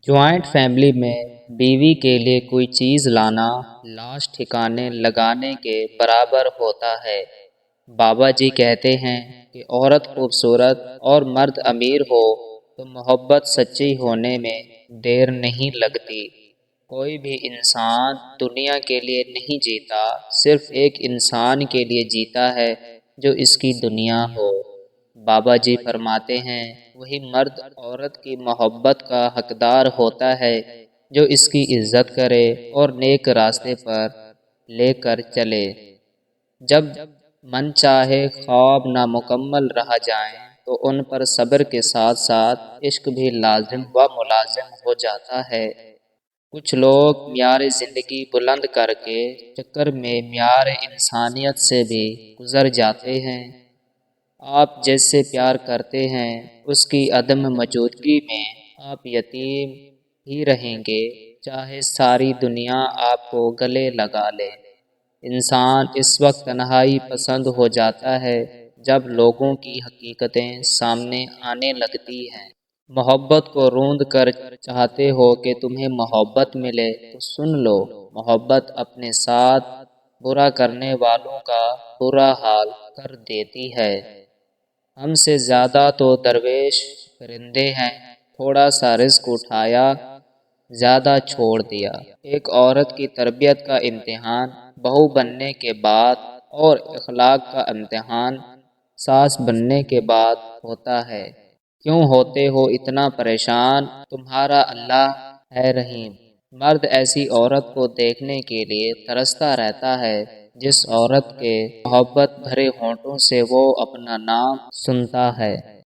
Joint family میں بیوی کے لیے کوئی چیز لانا لاش ٹھکانے لگانے کے برابر ہوتا ہے۔ بابا جی کہتے ہیں کہ عورت خوبصورت اور مرد امیر ہو تو محبت سچی ہونے میں دیر نہیں لگتی۔ کوئی بھی انسان دنیا کے لیے نہیں جیتا، صرف ایک انسان کے لیے جیتا ہے جو اس کی دنیا ہو۔ بابا جی فرماتے ہیں وہی مرد عورت کی محبت کا حقدار ہوتا ہے جو اس کی عزت کرے اور نیک راستے پر لے کر چلے۔ جب من چاہے خواب نامکمل رہ جائیں تو ان پر صبر کے ساتھ ساتھ عشق بھی لازم و ملازم ہو جاتا ہے۔ کچھ لوگ معیار زندگی بلند کر کے چکر میں معیار انسانیت سے بھی گزر جاتے ہیں۔ آپ جس سے پیار کرتے ہیں اس کی عدم موجودگی میں آپ یتیم ہی رہیں گے، چاہے ساری دنیا آپ کو گلے لگا لے۔ انسان اس وقت تنہائی پسند ہو جاتا ہے جب لوگوں کی حقیقتیں سامنے آنے لگتی ہیں۔ محبت کو روند کر چاہتے ہو کہ تمہیں محبت ملے تو سن لو، محبت اپنے ساتھ برا کرنے والوں کا برا حال کر دیتی ہے۔ ہم سے زیادہ تو درویش پرندے ہیں، تھوڑا سا رزق اٹھایا، زیادہ چھوڑ دیا۔ ایک عورت کی تربیت کا امتحان بہو بننے کے بعد اور اخلاق کا امتحان ساس بننے کے بعد ہوتا ہے۔ کیوں ہوتے ہو اتنا پریشان، تمہارا اللہ ہے رحیم۔ مرد ایسی عورت کو دیکھنے کے لیے ترستا رہتا ہے جس عورت کے محبت بھرے ہونٹوں سے وہ اپنا نام سنتا ہے۔